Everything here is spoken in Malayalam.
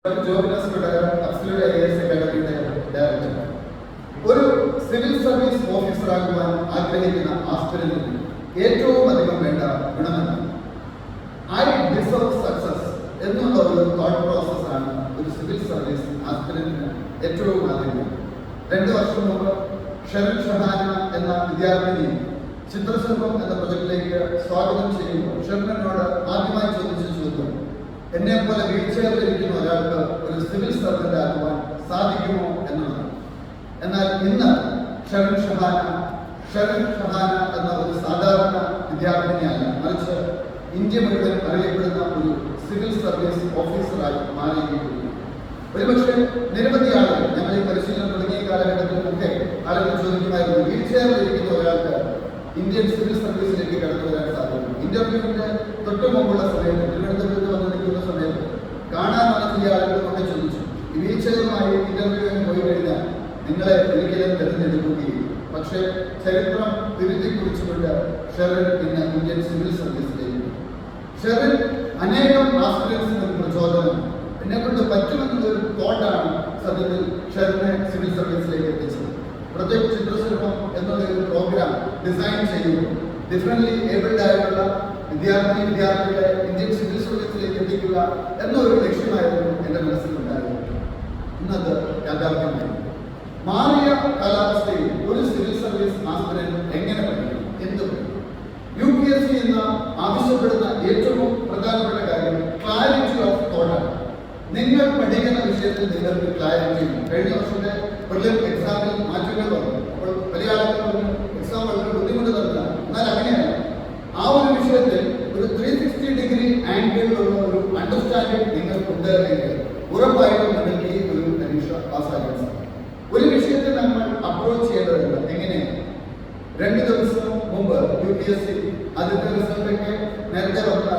ഒരു സിവിൽ സർവീസ് ഓഫീസറാകുവാൻ ആഗ്രഹിക്കുന്ന ആസ്പിരന്റിന് ഏറ്റവും അധികം വേണ്ട ഗുണമെന്ന് ഐ ഡിസേർവ് സക്സസ് എന്നുള്ള ഒരു തോട്ട് പ്രോസസ്സാണ് ഒരു സിവിൽ സർവീസ് ആസ്പിരന്റിന് ഏറ്റവും ആഗ്രഹം. 2 വർഷം മുമ്പ് ഷെറിൻ ഷഹാന എന്ന വിദ്യാർത്ഥിനി ചിത്രശില്പം എന്ന പ്രൊജക്റ്റിലേക്ക് സ്വാഗതം ചെയ്യുമ്പോൾ ഷെറിനോട് ആദ്യമായി ചോദിച്ച ചോദ്യം, എന്നെ പോലെ വീൽചെയറിലിരിക്കുന്ന ഒരാൾക്ക് ഒരു സിവിൽ സർവന്റ് ആകുവാൻ സാധിക്കുമോ എന്നുള്ളതാണ്. എന്നാൽ ഇന്ന് ഷെറിൻ ഷഹാന എന്ന ഒരു സാധാരണ വിദ്യാർത്ഥിനിയല്ല, മറിച്ച് ഇന്ത്യ മുഴുവൻ അറിയപ്പെടുന്ന ഒരു സിവിൽ സർവീസ് ഓഫീസറായി മാറിയിരിക്കുന്നു. ഒരുപക്ഷെ നിരവധി ആളുകൾ ഞങ്ങൾ ഈ പരിശീലനം തുടങ്ങിയ കാലഘട്ടത്തിലൊക്കെ ആളുകൾ ചോദിക്കുമായിരുന്നു, വീൽചെയറിലിരിക്കുന്ന ഒരാൾക്ക് ഇന്ത്യൻ സിവിൽ സർവീസിലേക്ക് കടന്നു വരാൻ സാധിക്കും. ഇന്റർവ്യൂവിന്റെ തൊട്ടു മുമ്പുള്ള സമയത്ത് തിരുവനന്തപുരത്ത് വന്ന് നിൽക്കുന്ന സമയത്ത് കാണാൻ വന്ന ആളുകളൊക്കെ ചോദിച്ചു, ഈ വീൽചെയറുമായി ഇന്റർവ്യൂവിന് പോയി കഴിഞ്ഞാൽ നിങ്ങളെ ഒരിക്കലും തിരഞ്ഞെടുക്കുകയും, പക്ഷേ ചരിത്രം തിരുത്തി കുറിച്ചുകൊണ്ട് ഷെറിൻ പിന്നെ ഇന്ത്യൻ സിവിൽ സർവീസിലേക്ക്. ഷെറിൻ അനേകം ആസ്പിരൻസിന് പ്രചോദനം, എന്നെ കൊണ്ട് പറ്റുമെന്നുള്ളൊരു തോട്ടാണ് സത്യത്തിൽ ഷെറിനെ സിവിൽ സർവീസിലേക്ക് എത്തിച്ചത്. പ്രൊജക്ട് ചിത്രശില്പം എന്നുള്ള ഒരു പ്രോഗ്രാം ഡിസൈൻ ചെയ്യുമ്പോൾ ഡിഫറൻ്റ്ലി ഏബിൾഡ് ആയിട്ടുള്ള വിദ്യാർത്ഥികളെ ഇന്ത്യൻ സിവിൽ സർവീസിലേക്ക് എത്തിക്കുക എന്നൊരു ലക്ഷ്യമായിരുന്നു എൻ്റെ മനസ്സിലുണ്ടായിരുന്നത്. ഇന്നത് യാഥാർത്ഥ്യമായി. മാറിയ കാലാവസ്ഥയിൽ ഒരു സിവിൽ സർവീസ് ആസ്പിരന്റ് എങ്ങനെ പഠിക്കും, എന്ത് പഠിക്കും? UPSC എന്ന ആവശ്യപ്പെടുന്ന ഏറ്റവും പ്രധാനപ്പെട്ട കാര്യം ക്ലാരിറ്റി ഓഫ് തോട്ടാണ്. നിങ്ങൾ പഠിക്കുന്ന വിഷയത്തിൽ നിങ്ങൾക്ക് ക്ലാരിറ്റി. കഴിഞ്ഞ വർഷത്തെ പ്രിലിം എക്സാമിൽ മാറ്റങ്ങൾ വന്നു. അപ്പോൾ വലിയ ആളുകൾ പറഞ്ഞു എക്സാം വളരെ ബുദ്ധിമുട്ട് തന്നില്ല. എന്നാൽ അങ്ങനെയല്ല, ആ ഒരു വിഷയത്തിൽ ഒരു 360 ഡിഗ്രി ആംഗിളിലുള്ള ഒരു അണ്ടർസ്റ്റാൻഡിംഗ് നിങ്ങൾക്കുണ്ട് എങ്കിൽ ഉറപ്പായിട്ടും നിങ്ങൾക്ക് ഈ ഒരു പരീക്ഷ പാസ്സാക്കാൻ സാധിക്കും. ഒരു വിഷയത്തെ നമ്മൾ അപ്രോച്ച് ചെയ്യേണ്ടതുണ്ട്. എങ്ങനെയാണ്? 2 ദിവസം മുമ്പ് UPSC അതിന്റെ റിസൾട്ടൊക്കെ നേരത്തെ വന്ന